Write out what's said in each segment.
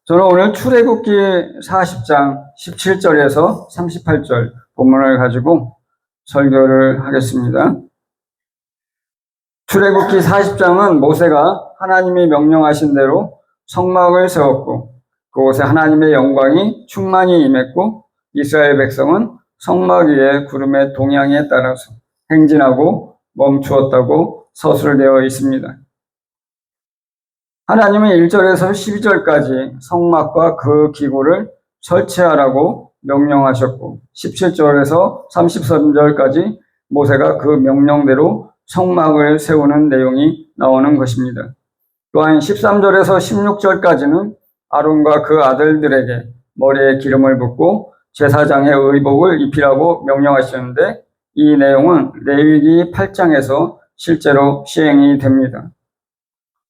저는 오늘 출애굽기 40장 17절에서 38절 본문을 가지고 설교를 하겠습니다. 출애굽기 40장은 모세가 하나님이 명령하신 대로 성막을 세웠고 그곳에 하나님의 영광이 충만히 임했고 이스라엘 백성은 성막 위에 구름의 동향에 따라서 행진하고 멈추었다고 서술되어 있습니다. 하나님은 1절에서 12절까지 성막과 그 기구를 설치하라고 명령하셨고 17절에서 33절까지 모세가 그 명령대로 성막을 세우는 내용이 나오는 것입니다. 또한 13절에서 16절까지는 아론과 그 아들들에게 머리에 기름을 붓고 제사장의 의복을 입히라고 명령하셨는데 이 내용은 레위기 8장에서 실제로 시행이 됩니다.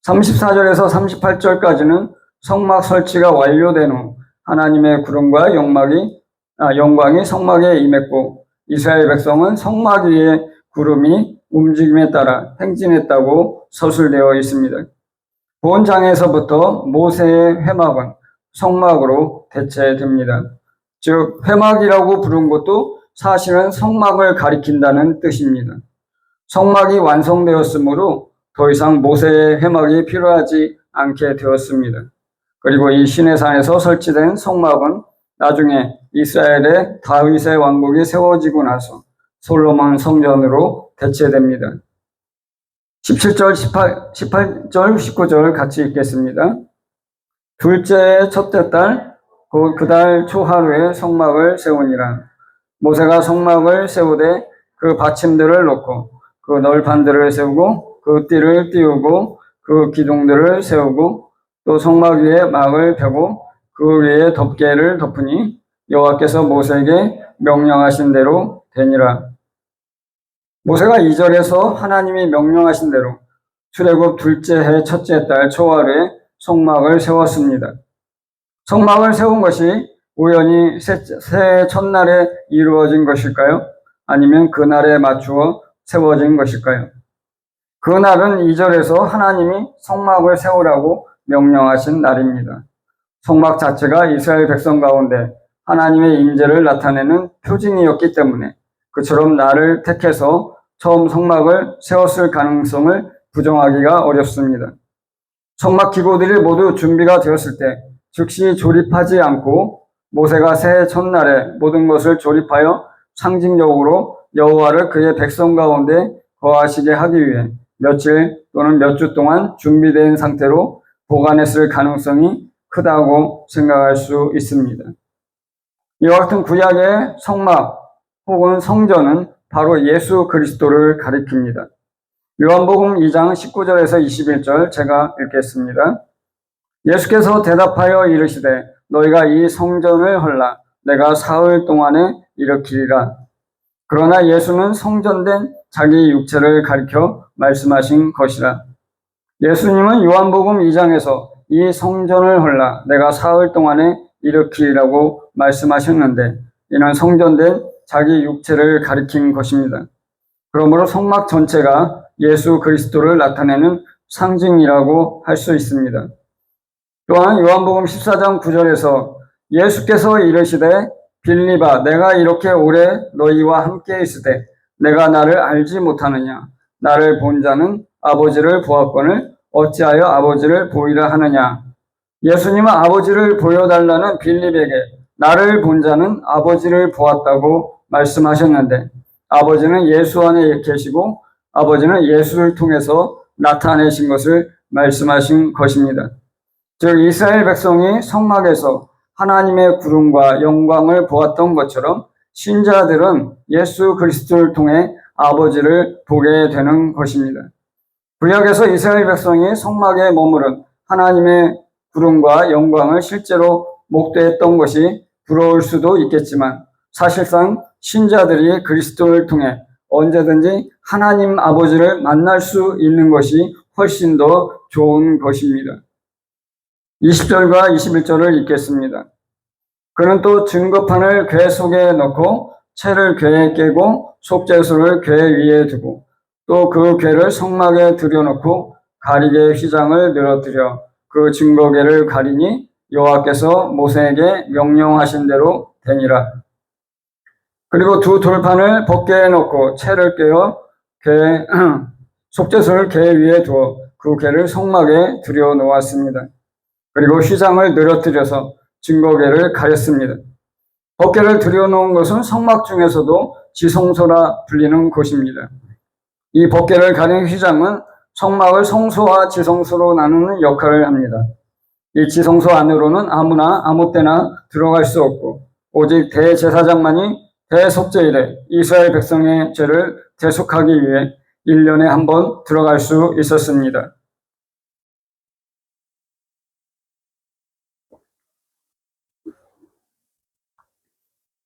34절에서 38절까지는 성막 설치가 완료된 후 하나님의 구름과 영광이 성막에 임했고 이스라엘 백성은 성막 위에 구름이 움직임에 따라 행진했다고 서술되어 있습니다. 본장에서부터 모세의 회막은 성막으로 대체됩니다. 즉 회막이라고 부른 것도 사실은 성막을 가리킨다는 뜻입니다. 성막이 완성되었으므로 더 이상 모세의 회막이 필요하지 않게 되었습니다. 그리고 이 시내산에서 설치된 성막은 나중에 이스라엘의 다윗의 왕국이 세워지고 나서 솔로몬 성전으로 대체됩니다. 17절, 18절, 19절 같이 읽겠습니다. 둘째 첫째 달, 그 달 초하루에 성막을 세우니라. 모세가 성막을 세우되 그 받침들을 놓고 그 널판들을 세우고 그 띠를 띄우고 그 기둥들을 세우고 또 성막 위에 막을 펴고 그 위에 덮개를 덮으니 여호와께서 모세에게 명령하신 대로 되니라. 모세가 2절에서 하나님이 명령하신 대로 출애굽 둘째 해 첫째 달 초하루에 성막을 세웠습니다. 성막을 세운 것이 우연히 새해 첫날에 이루어진 것일까요? 아니면 그날에 맞추어 세워진 것일까요? 그날은 2절에서 하나님이 성막을 세우라고 명령하신 날입니다. 성막 자체가 이스라엘 백성 가운데 하나님의 임재를 나타내는 표징이었기 때문에 그처럼 날을 택해서 처음 성막을 세웠을 가능성을 부정하기가 어렵습니다. 성막 기구들이 모두 준비가 되었을 때 즉시 조립하지 않고 모세가 새해 첫날에 모든 것을 조립하여 상징적으로 여호와를 그의 백성 가운데 거하시게 하기 위해 며칠 또는 몇 주 동안 준비된 상태로 보관했을 가능성이 크다고 생각할 수 있습니다. 이와 같은 구약의 성막 혹은 성전은 바로 예수 그리스도를 가리킵니다. 요한복음 2장 19절에서 21절 제가 읽겠습니다. 예수께서 대답하여 이르시되 너희가 이 성전을 헐라 내가 사흘 동안에 일으키리라. 그러나 예수는 성전된 자기 육체를 가리켜 말씀하신 것이라. 예수님은 요한복음 2장에서 이 성전을 헐라 내가 사흘 동안에 일으키리라고 말씀하셨는데 이는 성전된 자기 육체를 가리킨 것입니다. 그러므로 성막 전체가 예수 그리스도를 나타내는 상징이라고 할 수 있습니다. 또한 요한복음 14장 9절에서 예수께서 이르시되 빌립아 내가 이렇게 오래 너희와 함께 있으되 내가 나를 알지 못하느냐 나를 본 자는 아버지를 보았거늘 어찌하여 아버지를 보이라 하느냐. 예수님은 아버지를 보여달라는 빌립에게 나를 본 자는 아버지를 보았다고 말씀하셨는데 아버지는 예수 안에 계시고 아버지는 예수를 통해서 나타내신 것을 말씀하신 것입니다. 즉 이스라엘 백성이 성막에서 하나님의 구름과 영광을 보았던 것처럼 신자들은 예수 그리스도를 통해 아버지를 보게 되는 것입니다. 구약에서 이스라엘 백성이 성막에 머무른 하나님의 구름과 영광을 실제로 목도했던 것이 부러울 수도 있겠지만 사실상 신자들이 그리스도를 통해 언제든지 하나님 아버지를 만날 수 있는 것이 훨씬 더 좋은 것입니다. 20절과 21절을 읽겠습니다. 그는 또 증거판을 궤 속에 넣고 채를 궤에 깨고 속죄소를 궤 위에 두고 또 그 궤를 성막에 들여놓고 가리개 휘장을 늘어뜨려 그 증거궤를 가리니 여호와께서 모세에게 명령하신 대로 되니라. 그리고 두 돌판을 법궤에 놓고 채를 꿰어 속죄소를 궤 위에 두어 그 궤를 성막에 들여 놓았습니다. 그리고 휘장을 늘어뜨려서 증거궤를 가렸습니다. 법궤를 들여놓은 것은 성막 중에서도 지성소라 불리는 곳입니다. 이 법궤를 가린 휘장은 성막을 성소와 지성소로 나누는 역할을 합니다. 이 지성소 안으로는 아무나 아무 때나 들어갈 수 없고 오직 대제사장만이 대속죄일에 이스라엘 백성의 죄를 대속하기 위해 1년에 한 번 들어갈 수 있었습니다.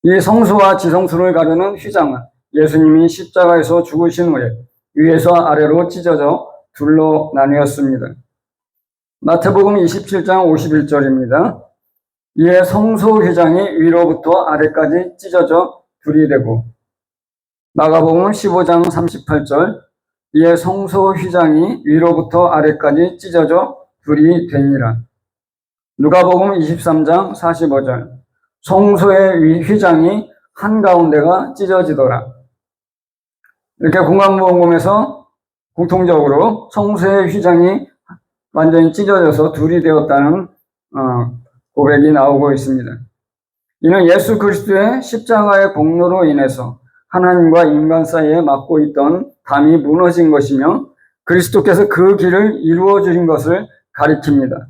이 성소와 지성소를 가르는 휘장은 예수님이 십자가에서 죽으신 후에 위에서 아래로 찢어져 둘로 나뉘었습니다. 마태복음 27장 51절입니다. 이에 성소 휘장이 위로부터 아래까지 찢어져 둘이 되고, 마가복음 15장 38절 이에 성소 휘장이 위로부터 아래까지 찢어져 둘이 되니라. 누가복음 23장 45절 성소의 휘장이 한가운데가 찢어지더라. 이렇게 공관복음에서 공통적으로 성소의 휘장이 완전히 찢어져서 둘이 되었다는 고백이 나오고 있습니다. 이는 예수 그리스도의 십자가의 공로로 인해서 하나님과 인간 사이에 막고 있던 담이 무너진 것이며 그리스도께서 그 길을 이루어 주신 것을 가리킵니다.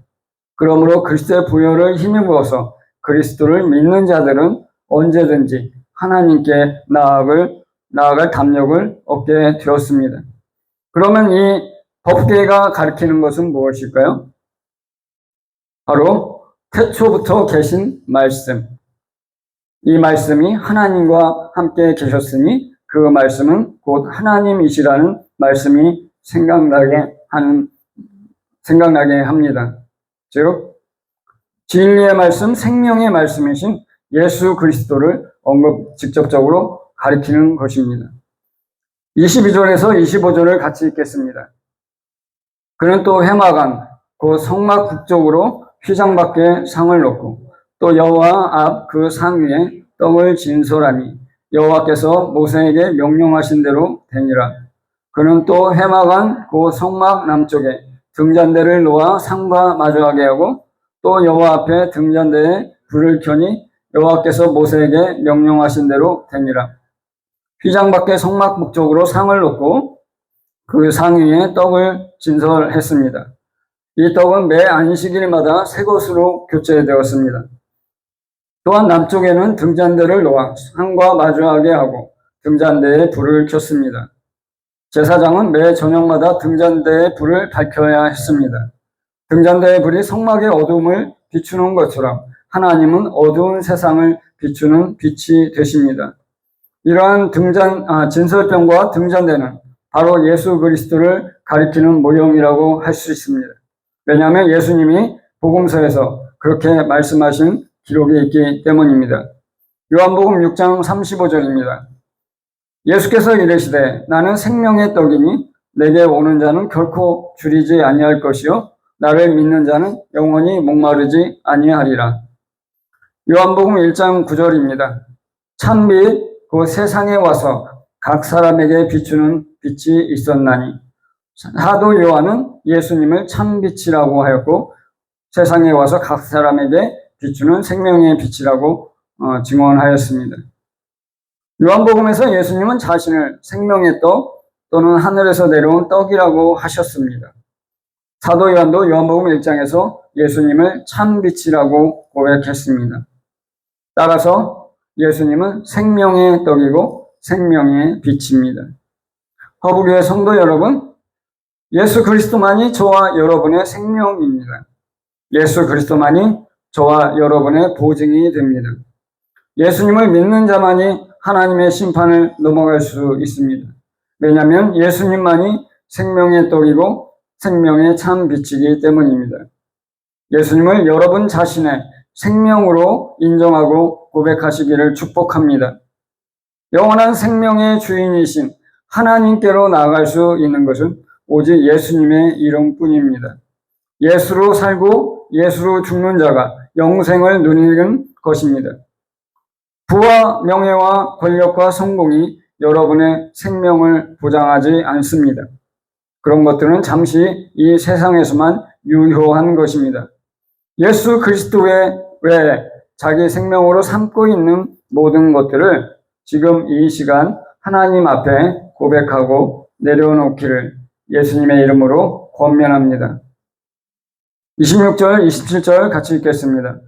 그러므로 그리스도의 부여를 힘입어서 그리스도를 믿는 자들은 언제든지 하나님께 나아갈 담력을 얻게 되었습니다. 그러면 이 법궤가 가리키는 것은 무엇일까요? 바로 태초부터 계신 말씀. 이 말씀이 하나님과 함께 계셨으니 그 말씀은 곧 하나님이시라는 말씀이 생각나게 합니다. 즉 진리의 말씀, 생명의 말씀이신 예수 그리스도를 직접적으로 가리키는 것입니다. 22절에서 25절을 같이 읽겠습니다. 그는 또 회막안 곧 성막 북쪽으로 휘장 밖에 상을 놓고 또 여호와 앞 그 상 위에 떡을 진설하니 여호와께서 모세에게 명령하신 대로 되니라. 그는 또 회막안 곧 성막 남쪽에 등잔대를 놓아 상과 마주하게 하고 또 여호와 앞에 등잔대에 불을 켜니 여호와께서 모세에게 명령하신 대로 되니라. 휘장 밖에 성막 북쪽으로 상을 놓고 그 상 위에 떡을 진설했습니다. 이 떡은 매 안식일마다 새 것으로 교체되었습니다. 또한 남쪽에는 등잔대를 놓아 상과 마주하게 하고 등잔대에 불을 켰습니다. 제사장은 매 저녁마다 등잔대에 불을 밝혀야 했습니다. 등잔대의 불이 성막의 어두움을 비추는 것처럼 하나님은 어두운 세상을 비추는 빛이 되십니다. 이러한 진설병과 등잔대는 바로 예수 그리스도를 가리키는 모형이라고 할 수 있습니다. 왜냐하면 예수님이 복음서에서 그렇게 말씀하신 기록이 있기 때문입니다. 요한복음 6장 35절입니다. 예수께서 이르시되 나는 생명의 떡이니 내게 오는 자는 결코 줄이지 아니할 것이요 나를 믿는 자는 영원히 목마르지 아니하리라. 요한복음 1장 9절입니다. 참빛 그 세상에 와서 각 사람에게 비추는 빛이 있었나니 사도 요한은 예수님을 참빛이라고 하였고 세상에 와서 각 사람에게 비추는 생명의 빛이라고 증언하였습니다. 요한복음에서 예수님은 자신을 생명의 떡 또는 하늘에서 내려온 떡이라고 하셨습니다. 사도 요한도 요한복음 1장에서 예수님을 참빛이라고 고백했습니다. 따라서 예수님은 생명의 떡이고 생명의 빛입니다. 허브교회 성도 여러분, 예수 그리스도만이 저와 여러분의 생명입니다. 예수 그리스도만이 저와 여러분의 보증이 됩니다. 예수님을 믿는 자만이 하나님의 심판을 넘어갈 수 있습니다. 왜냐하면 예수님만이 생명의 떡이고 생명의 참 빛이기 때문입니다. 예수님을 여러분 자신의 생명으로 인정하고 고백하시기를 축복합니다. 영원한 생명의 주인이신 하나님께로 나아갈 수 있는 것은 오직 예수님의 이름뿐입니다. 예수로 살고 예수로 죽는 자가 영생을 누리는 것입니다. 부와 명예와 권력과 성공이 여러분의 생명을 보장하지 않습니다. 그런 것들은 잠시 이 세상에서만 유효한 것입니다. 예수 그리스도 외에 자기 생명으로 삼고 있는 모든 것들을 지금 이 시간 하나님 앞에 고백하고 내려놓기를 예수님의 이름으로 권면합니다. 26절, 27절 같이 읽겠습니다.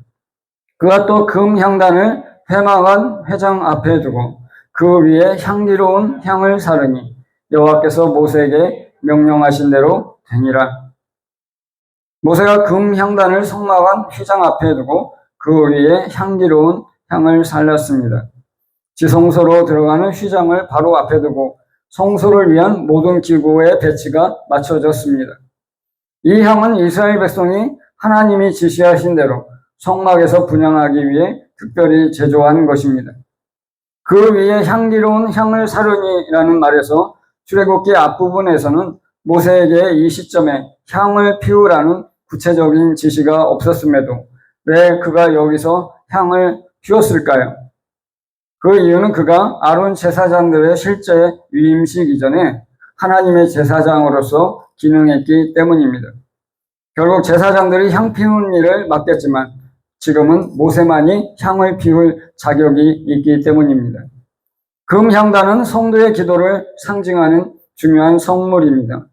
그가 또 금향단을 회막한 회장 앞에 두고 그 위에 향기로운 향을 사르니 여호와께서 모세에게 명령하신 대로 되니라. 모세가 금향단을 성막한 휘장 앞에 두고 그 위에 향기로운 향을 살렸습니다. 지성소로 들어가는 휘장을 바로 앞에 두고 성소를 위한 모든 기구의 배치가 맞춰졌습니다. 이 향은 이스라엘 백성이 하나님이 지시하신 대로 성막에서 분향하기 위해 특별히 제조한 것입니다. 그 위에 향기로운 향을 사르니라는 말에서 출애굽기 앞부분에서는 모세에게 이 시점에 향을 피우라는 구체적인 지시가 없었음에도 왜 그가 여기서 향을 피웠을까요? 그 이유는 그가 아론 제사장들의 실제 위임식 이전에 하나님의 제사장으로서 기능했기 때문입니다. 결국 제사장들이 향 피우는 일을 맡겼지만 지금은 모세만이 향을 피울 자격이 있기 때문입니다. 금향단은 성도의 기도를 상징하는 중요한 성물입니다.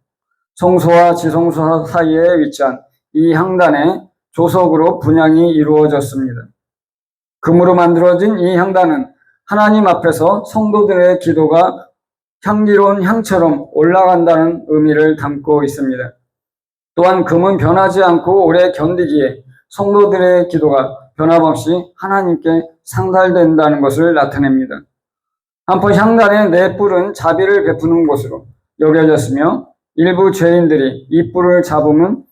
성소와 지성소 사이에 위치한 이 향단의 조석으로 분향이 이루어졌습니다. 금으로 만들어진 이 향단은 하나님 앞에서 성도들의 기도가 향기로운 향처럼 올라간다는 의미를 담고 있습니다. 또한 금은 변하지 않고 오래 견디기에 성도들의 기도가 변함없이 하나님께 상달된다는 것을 나타냅니다. 한편 향단의 네 뿔은 자비를 베푸는 곳으로 여겨졌으며 일부 죄인들이 이 뿔을 잡으면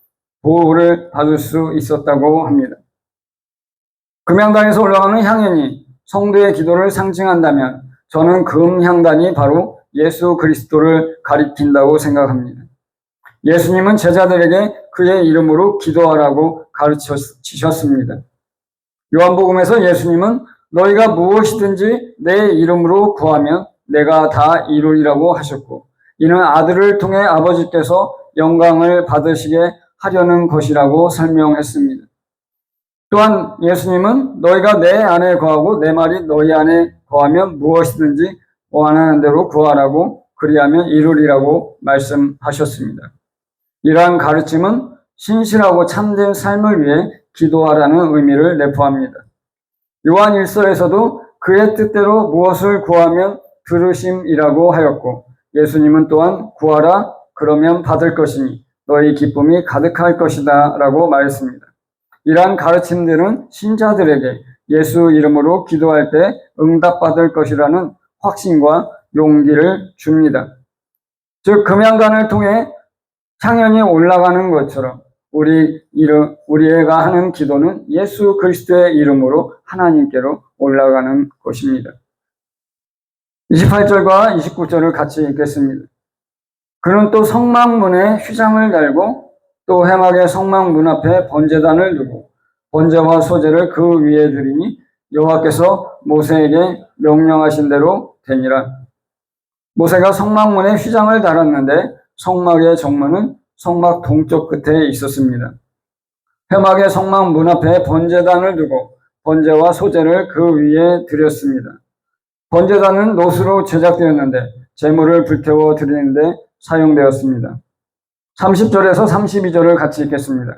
보호를 받을 수 있었다고 합니다. 금향단에서 올라가는 향연이 성도의 기도를 상징한다면 저는 금향단이 바로 예수 그리스도를 가리킨다고 생각합니다. 예수님은 제자들에게 그의 이름으로 기도하라고 가르치셨습니다. 요한복음에서 예수님은 너희가 무엇이든지 내 이름으로 구하면 내가 다 이루리라고 하셨고 이는 아들을 통해 아버지께서 영광을 받으시게 하려는 것이라고 설명했습니다. 또한 예수님은 너희가 내 안에 거하고 내 말이 너희 안에 거하면 무엇이든지 원하는 대로 구하라고 그리하면 이루리라고 말씀하셨습니다. 이러한 가르침은 신실하고 참된 삶을 위해 기도하라는 의미를 내포합니다. 요한 1서에서도 그의 뜻대로 무엇을 구하면 들으심이라고 하였고 예수님은 또한 구하라 그러면 받을 것이니 너희 기쁨이 가득할 것이다 라고 말했습니다. 이러한 가르침들은 신자들에게 예수 이름으로 기도할 때 응답받을 것이라는 확신과 용기를 줍니다. 즉 금향단을 통해 향연이 올라가는 것처럼 우리가 하는 기도는 예수 그리스도의 이름으로 하나님께로 올라가는 것입니다. 28절과 29절을 같이 읽겠습니다. 그는 또 성막문에 휘장을 달고 또 회막의 성막문 앞에 번제단을 두고 번제와 소제를 그 위에 드리니 여호와께서 모세에게 명령하신 대로 되니라. 모세가 성막문에 휘장을 달았는데 성막의 정문은 성막 동쪽 끝에 있었습니다. 회막의 성막 문 앞에 번제단을 두고 번제와 소제를 그 위에 드렸습니다. 번제단은 노수로 제작되었는데 제물을 불태워 드리는데 사용되었습니다. 30절에서 32절을 같이 읽겠습니다.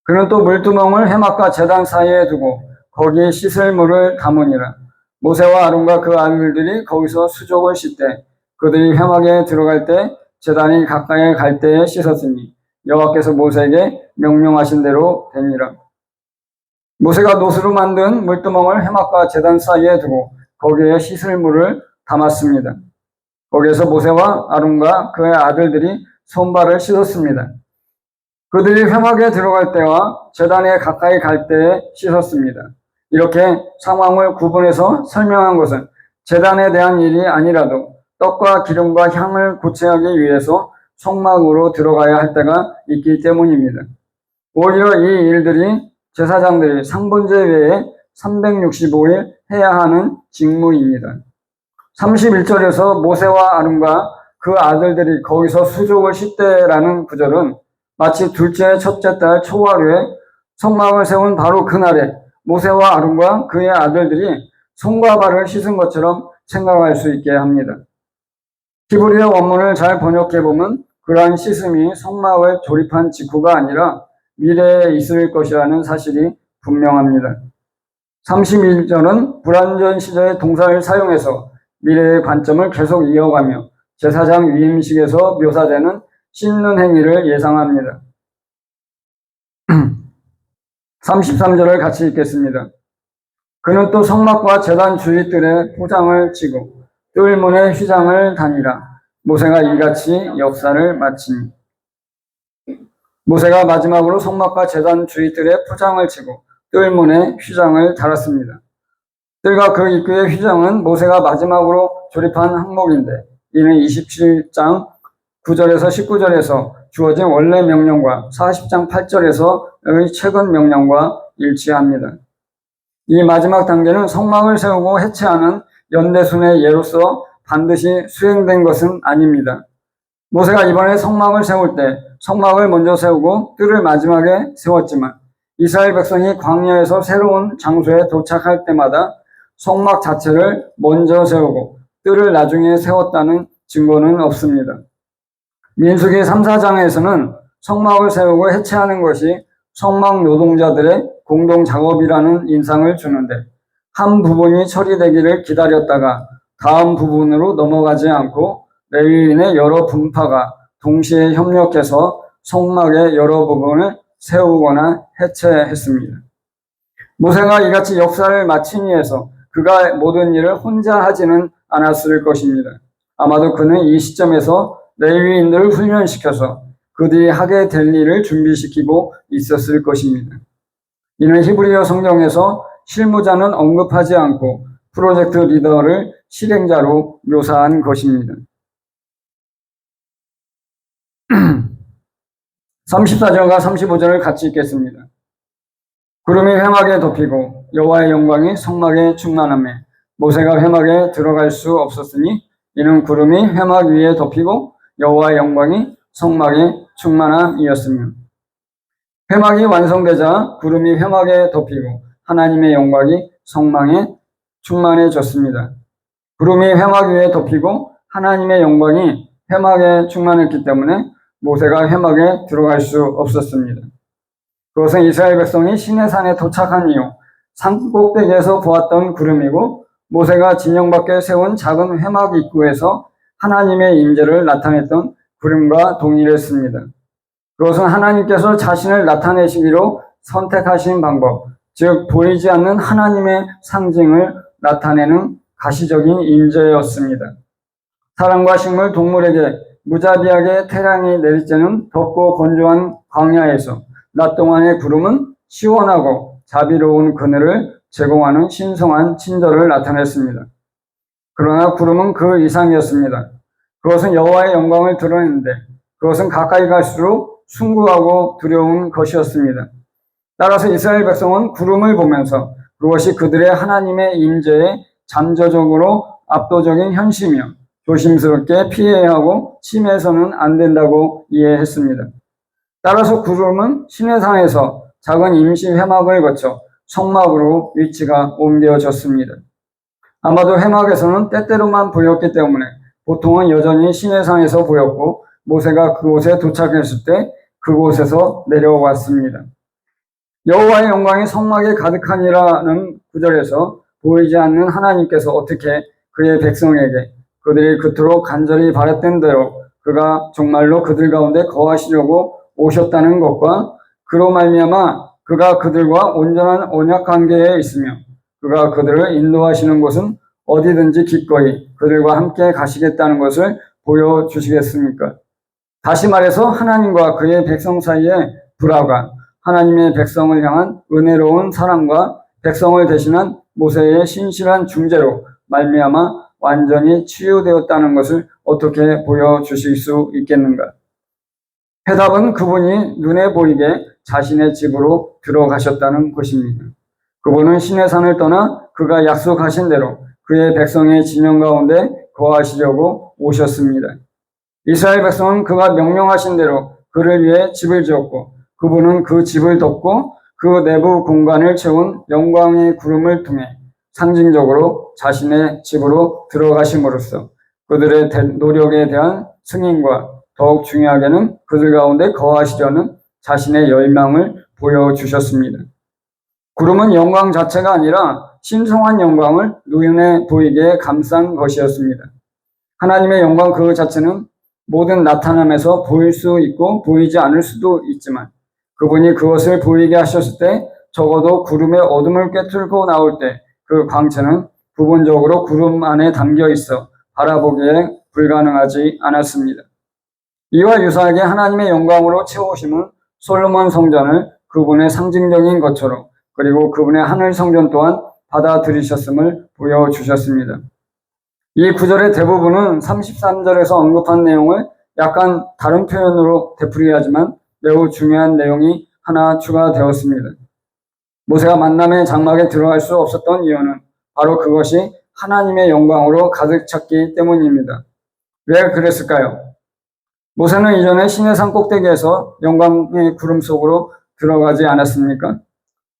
그는 또 물두멍을 회막과 제단 사이에 두고 거기에 씻을 물을 담으니라. 모세와 아론과 그 아들들이 거기서 수족을 씻되 그들이 회막에 들어갈 때 제단이 가까이 갈 때에 씻었으니 여호와께서 모세에게 명령하신 대로 되니라. 모세가 노수로 만든 물두멍을 회막과 제단 사이에 두고 거기에 씻을 물을 담았습니다. 거기에서 모세와 아론과 그의 아들들이 손발을 씻었습니다. 그들이 회막에 들어갈 때와 제단에 가까이 갈 때에 씻었습니다. 이렇게 상황을 구분해서 설명한 것은 제단에 대한 일이 아니라도 떡과 기름과 향을 구체하기 위해서 성막으로 들어가야 할 때가 있기 때문입니다. 오히려 이 일들이 제사장들이 상번제 외에 365일 해야 하는 직무입니다. 31절에서 모세와 아론과 그 아들들이 거기서 수족을 씻대라는 구절은 마치 둘째 첫째 달 초하루에 성막을 세운 바로 그날에 모세와 아론과 그의 아들들이 손과 발을 씻은 것처럼 생각할 수 있게 합니다. 히브리어 원문을 잘 번역해보면 그러한 씻음이 성막을 조립한 직후가 아니라 미래에 있을 것이라는 사실이 분명합니다. 31절은 불완전 시제의 동사를 사용해서 미래의 관점을 계속 이어가며 제사장 위임식에서 묘사되는 씻는 행위를 예상합니다. 33절을 같이 읽겠습니다. 그는 또 성막과 제단 주위뜰에 포장을 치고 뜰문에 휘장을 다니라. 모세가 이같이 역사를 마치니. 모세가 마지막으로 성막과 제단 주위뜰에 포장을 치고 뜰문에 휘장을 달았습니다. 뜰과 그 입구의 휘장은 모세가 마지막으로 조립한 항목인데 이는 27장 9절에서 19절에서 주어진 원래 명령과 40장 8절에서의 최근 명령과 일치합니다. 이 마지막 단계는 성막을 세우고 해체하는 연대순의 예로서 반드시 수행된 것은 아닙니다. 모세가 이번에 성막을 세울 때 성막을 먼저 세우고 뜰을 마지막에 세웠지만 이스라엘 백성이 광야에서 새로운 장소에 도착할 때마다 성막 자체를 먼저 세우고 뜰을 나중에 세웠다는 증거는 없습니다. 민수기 3, 4장에서는 성막을 세우고 해체하는 것이 성막 노동자들의 공동 작업이라는 인상을 주는데 한 부분이 처리되기를 기다렸다가 다음 부분으로 넘어가지 않고 레위인의 여러 분파가 동시에 협력해서 성막의 여러 부분을 세우거나 해체했습니다. 모세가 이같이 역사를 마치니 해서 그가 모든 일을 혼자 하지는 않았을 것입니다. 아마도 그는 이 시점에서 레위인들을 훈련시켜서 그들이 하게 될 일을 준비시키고 있었을 것입니다. 이는 히브리어 성경에서 실무자는 언급하지 않고 프로젝트 리더를 실행자로 묘사한 것입니다. 34절과 35절을 같이 읽겠습니다. 구름이 회막에 덮이고 여호와의 영광이 성막에 충만하며 모세가 회막에 들어갈 수 없었으니 이는 구름이 회막 위에 덮이고 여호와의 영광이 성막에 충만함이었으며 회막이 완성되자 구름이 회막에 덮이고 하나님의 영광이 성막에 충만해졌습니다. 구름이 회막 위에 덮이고 하나님의 영광이 회막에 충만했기 때문에 모세가 회막에 들어갈 수 없었습니다. 그것은 이스라엘 백성이 시내산에 도착한 이후 산 꼭대기에서 보았던 구름이고 모세가 진영 밖에 세운 작은 회막 입구에서 하나님의 임재를 나타냈던 구름과 동일했습니다. 그것은 하나님께서 자신을 나타내시기로 선택하신 방법, 즉 보이지 않는 하나님의 상징을 나타내는 가시적인 임재였습니다. 사람과 식물, 동물에게 무자비하게 태양이 내리쬐는 덥고 건조한 광야에서 낮 동안의 구름은 시원하고 자비로운 그늘을 제공하는 신성한 친절을 나타냈습니다. 그러나 구름은 그 이상이었습니다. 그것은 여호와의 영광을 드러냈는데 그것은 가까이 갈수록 숭고하고 두려운 것이었습니다. 따라서 이스라엘 백성은 구름을 보면서 그것이 그들의 하나님의 임재에 잠재적으로 압도적인 현시며 조심스럽게 피해야 하고 침해서는 안 된다고 이해했습니다. 따라서 구름은 시내산에서 작은 임시 회막을 거쳐 성막으로 위치가 옮겨졌습니다. 아마도 회막에서는 때때로만 보였기 때문에 보통은 여전히 시내산에서 보였고 모세가 그곳에 도착했을 때 그곳에서 내려왔습니다. 여호와의 영광이 성막에 가득하니라는 구절에서 보이지 않는 하나님께서 어떻게 그의 백성에게 그들이 그토록 간절히 바랬던 대로 그가 정말로 그들 가운데 거하시려고 오셨다는 것과 그로 말미암아 그가 그들과 온전한 언약 관계에 있으며 그가 그들을 인도하시는 곳은 어디든지 기꺼이 그들과 함께 가시겠다는 것을 보여주시겠습니까? 다시 말해서 하나님과 그의 백성 사이의 불화가 하나님의 백성을 향한 은혜로운 사랑과 백성을 대신한 모세의 신실한 중재로 말미암아 완전히 치유되었다는 것을 어떻게 보여주실 수 있겠는가? 해답은 그분이 눈에 보이게 자신의 집으로 들어가셨다는 것입니다. 그분은 시내산을 떠나 그가 약속하신 대로 그의 백성의 진영 가운데 거하시려고 오셨습니다. 이스라엘 백성은 그가 명령하신 대로 그를 위해 집을 지었고 그분은 그 집을 덮고 그 내부 공간을 채운 영광의 구름을 통해 상징적으로 자신의 집으로 들어가심으로써 그들의 노력에 대한 승인과 더욱 중요하게는 그들 가운데 거하시려는 자신의 열망을 보여주셨습니다. 구름은 영광 자체가 아니라 신성한 영광을 눈에 보이게 감싼 것이었습니다. 하나님의 영광 그 자체는 모든 나타남에서 보일 수 있고 보이지 않을 수도 있지만 그분이 그것을 보이게 하셨을 때 적어도 구름의 어둠을 꿰뚫고 나올 때 그 광채는 부분적으로 구름 안에 담겨 있어 바라보기에 불가능하지 않았습니다. 이와 유사하게 하나님의 영광으로 채우심은 솔로몬 성전을 그분의 상징적인 것처럼 그리고 그분의 하늘 성전 또한 받아들이셨음을 보여주셨습니다. 이 구절의 대부분은 33절에서 언급한 내용을 약간 다른 표현으로 되풀이하지만 매우 중요한 내용이 하나 추가되었습니다. 모세가 만남의 장막에 들어갈 수 없었던 이유는 바로 그것이 하나님의 영광으로 가득 찼기 때문입니다. 왜 그랬을까요? 모세는 이전에 시내산 꼭대기에서 영광의 구름 속으로 들어가지 않았습니까?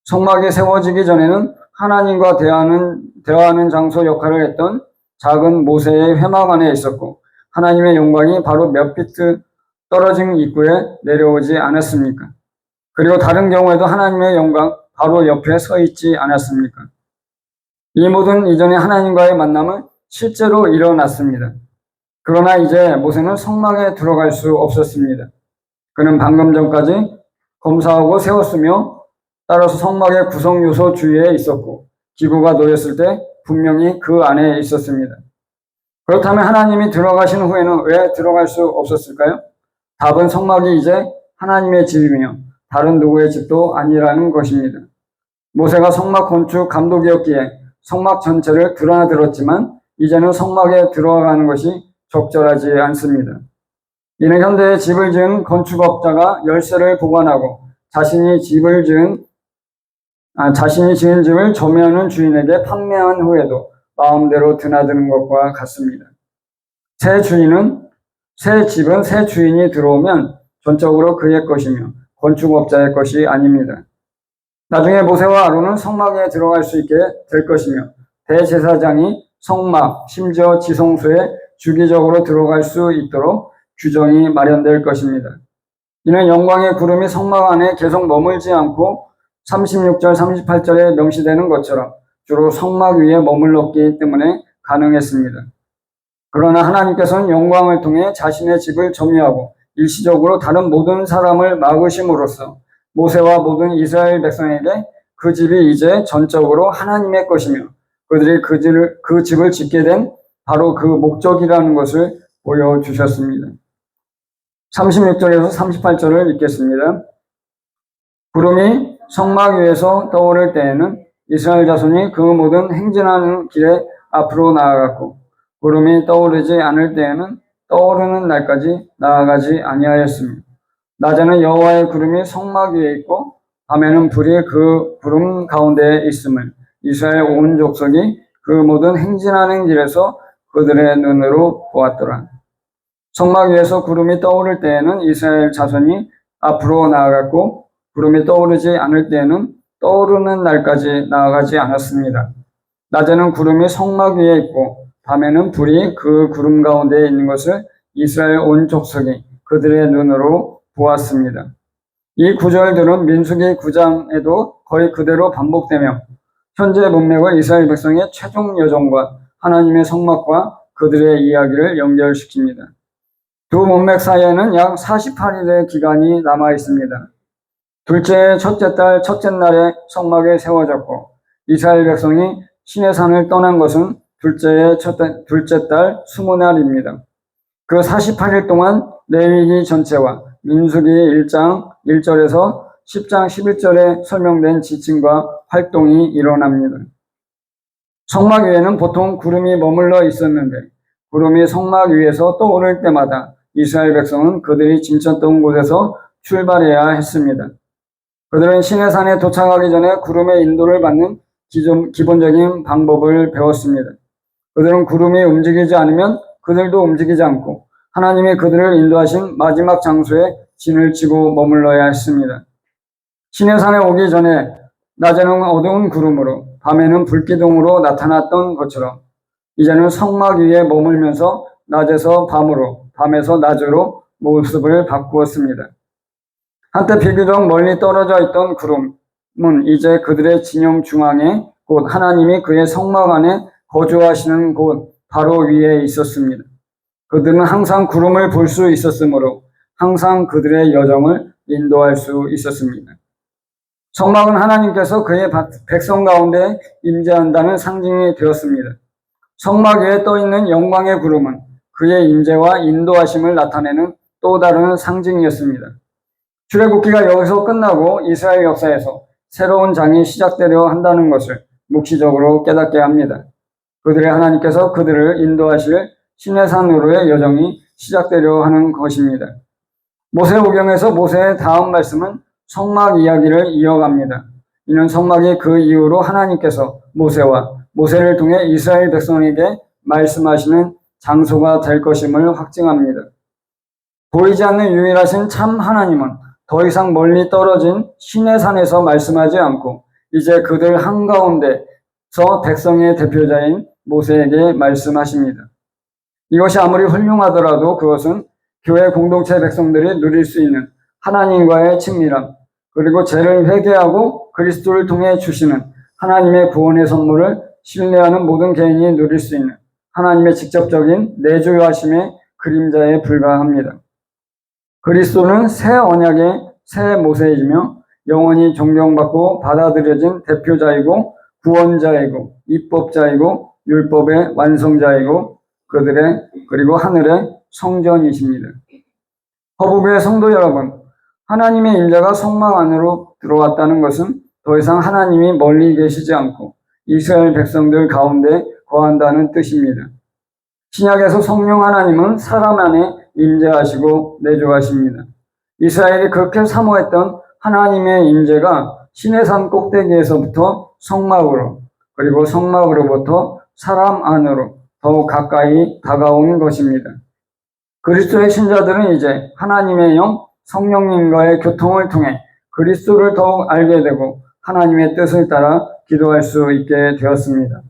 성막이 세워지기 전에는 하나님과 대화하는 장소 역할을 했던 작은 모세의 회막 안에 있었고 하나님의 영광이 바로 몇 피트 떨어진 입구에 내려오지 않았습니까? 그리고 다른 경우에도 하나님의 영광 바로 옆에 서 있지 않았습니까? 이 모든 이전의 하나님과의 만남은 실제로 일어났습니다. 그러나 이제 모세는 성막에 들어갈 수 없었습니다. 그는 방금 전까지 검사하고 세웠으며 따라서 성막의 구성 요소 주위에 있었고 기구가 놓였을 때 분명히 그 안에 있었습니다. 그렇다면 하나님이 들어가신 후에는 왜 들어갈 수 없었을까요? 답은 성막이 이제 하나님의 집이며 다른 누구의 집도 아니라는 것입니다. 모세가 성막 건축 감독이었기에 성막 전체를 드러나들었지만 이제는 성막에 들어가는 것이 적절하지 않습니다. 이는 현대에 집을 지은 건축업자가 열쇠를 보관하고 자신이 지은 집을 점유하는 주인에게 판매한 후에도 마음대로 드나드는 것과 같습니다. 새 집은 새 주인이 들어오면 전적으로 그의 것이며 건축업자의 것이 아닙니다. 나중에 모세와 아론은 성막에 들어갈 수 있게 될 것이며 대제사장이 성막, 심지어 지성소에 주기적으로 들어갈 수 있도록 규정이 마련될 것입니다. 이는 영광의 구름이 성막 안에 계속 머물지 않고 36절, 38절에 명시되는 것처럼 주로 성막 위에 머물렀기 때문에 가능했습니다. 그러나 하나님께서는 영광을 통해 자신의 집을 점유하고 일시적으로 다른 모든 사람을 막으심으로써 모세와 모든 이스라엘 백성에게 그 집이 이제 전적으로 하나님의 것이며 그들이 그 집을 짓게 된 바로 그 목적이라는 것을 보여주셨습니다. 36절에서 38절을 읽겠습니다. 구름이 성막 위에서 떠오를 때에는 이스라엘 자손이 그 모든 행진하는 길에 앞으로 나아갔고 구름이 떠오르지 않을 때에는 떠오르는 날까지 나아가지 아니하였습니다. 낮에는 여호와의 구름이 성막 위에 있고 밤에는 불이 그 구름 가운데에 있음을 이스라엘 온 족속이 그 모든 행진하는 길에서 그들의 눈으로 보았더라. 성막 위에서 구름이 떠오를 때에는 이스라엘 자손이 앞으로 나아갔고 구름이 떠오르지 않을 때에는 떠오르는 날까지 나아가지 않았습니다. 낮에는 구름이 성막 위에 있고 밤에는 불이 그 구름 가운데에 있는 것을 이스라엘 온 족속이 그들의 눈으로 보았습니다. 이 구절들은 민수기 9장에도 거의 그대로 반복되며 현재 문맥을 이스라엘 백성의 최종 여정과 하나님의 성막과 그들의 이야기를 연결시킵니다. 두 문맥 사이에는 약 48일의 기간이 남아 있습니다. 둘째 첫째 달 첫째 날에 성막에 세워졌고 이스라엘 백성이 시내산을 떠난 것은 둘째 달 20날입니다. 그 48일 동안 레위기 전체와 민수기 1장 1절에서 10장 11절에 설명된 지침과 활동이 일어납니다. 성막 위에는 보통 구름이 머물러 있었는데 구름이 성막 위에서 떠오를 때마다 이스라엘 백성은 그들이 진쳤던 곳에서 출발해야 했습니다. 그들은 시내산에 도착하기 전에 구름의 인도를 받는 기본적인 방법을 배웠습니다. 그들은 구름이 움직이지 않으면 그들도 움직이지 않고 하나님이 그들을 인도하신 마지막 장소에 진을 치고 머물러야 했습니다. 시내산에 오기 전에 낮에는 어두운 구름으로 밤에는 불기둥으로 나타났던 것처럼 이제는 성막 위에 머물면서 낮에서 밤으로 밤에서 낮으로 모습을 바꾸었습니다. 한때 비교적 멀리 떨어져 있던 구름은 이제 그들의 진영 중앙에 곧 하나님이 그의 성막 안에 거주하시는 곳 바로 위에 있었습니다. 그들은 항상 구름을 볼 수 있었으므로 항상 그들의 여정을 인도할 수 있었습니다. 성막은 하나님께서 그의 백성 가운데 임재한다는 상징이 되었습니다. 성막 위에 떠 있는 영광의 구름은 그의 임재와 인도하심을 나타내는 또 다른 상징이었습니다. 출애굽기가 여기서 끝나고 이스라엘 역사에서 새로운 장이 시작되려 한다는 것을 묵시적으로 깨닫게 합니다. 그들의 하나님께서 그들을 인도하실 시내산으로의 여정이 시작되려 하는 것입니다. 모세오경에서 모세의 다음 말씀은 성막 이야기를 이어갑니다. 이는 성막이 그 이후로 하나님께서 모세와 모세를 통해 이스라엘 백성에게 말씀하시는 장소가 될 것임을 확증합니다. 보이지 않는 유일하신 참 하나님은 더 이상 멀리 떨어진 시내산에서 말씀하지 않고 이제 그들 한가운데서 백성의 대표자인 모세에게 말씀하십니다. 이것이 아무리 훌륭하더라도 그것은 교회 공동체 백성들이 누릴 수 있는 하나님과의 친밀함, 그리고 죄를 회개하고 그리스도를 통해 주시는 하나님의 구원의 선물을 신뢰하는 모든 개인이 누릴 수 있는 하나님의 직접적인 내주하심의 그림자에 불과합니다. 그리스도는 새 언약의 새 모세이며 영원히 존경받고 받아들여진 대표자이고 구원자이고 입법자이고 율법의 완성자이고 그리고 하늘의 성전이십니다. 허브교의 성도 여러분, 하나님의 임재가 성막 안으로 들어왔다는 것은 더 이상 하나님이 멀리 계시지 않고 이스라엘 백성들 가운데 거한다는 뜻입니다. 신약에서 성령 하나님은 사람 안에 임재하시고 내주하십니다. 이스라엘이 그렇게 사모했던 하나님의 임재가 시내산 꼭대기에서부터 성막으로 그리고 성막으로부터 사람 안으로 더욱 가까이 다가오는 것입니다. 그리스도의 신자들은 이제 하나님의 영, 성령님과의 교통을 통해 그리스도를 더욱 알게 되고 하나님의 뜻을 따라 기도할 수 있게 되었습니다.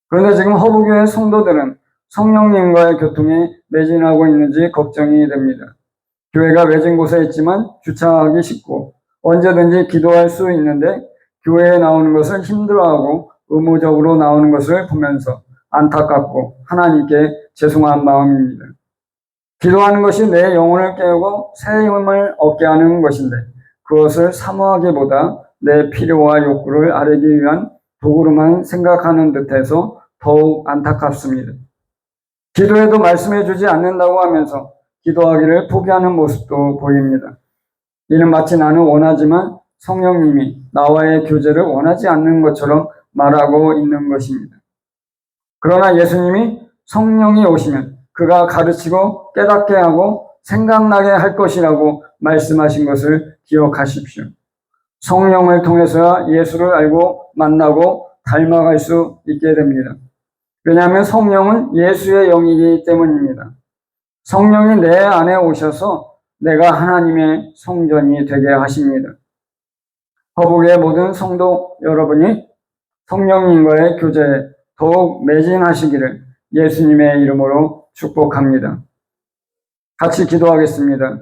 그런데 지금 허브교회 성도들은 성령님과의 교통에 매진하고 있는지 걱정이 됩니다. 교회가 외진 곳에 있지만 주차하기 쉽고 언제든지 기도할 수 있는데 교회에 나오는 것을 힘들어하고 의무적으로 나오는 것을 보면서 안타깝고 하나님께 죄송한 마음입니다. 기도하는 것이 내 영혼을 깨우고 새 힘을 얻게 하는 것인데 그것을 사모하기보다 내 필요와 욕구를 아뢰기 위한 도구로만 생각하는 듯해서 더욱 안타깝습니다. 기도해도 말씀해 주지 않는다고 하면서 기도하기를 포기하는 모습도 보입니다. 이는 마치 나는 원하지만 성령님이 나와의 교제를 원하지 않는 것처럼 말하고 있는 것입니다. 그러나 예수님이 성령이 오시면 그가 가르치고 깨닫게 하고 생각나게 할 것이라고 말씀하신 것을 기억하십시오. 성령을 통해서야 예수를 알고 만나고 닮아갈 수 있게 됩니다. 왜냐하면 성령은 예수의 영이기 때문입니다. 성령이 내 안에 오셔서 내가 하나님의 성전이 되게 하십니다. 허브교의 모든 성도 여러분이 성령님과의 교제에 더욱 매진하시기를 예수님의 이름으로 축복합니다. 같이 기도하겠습니다.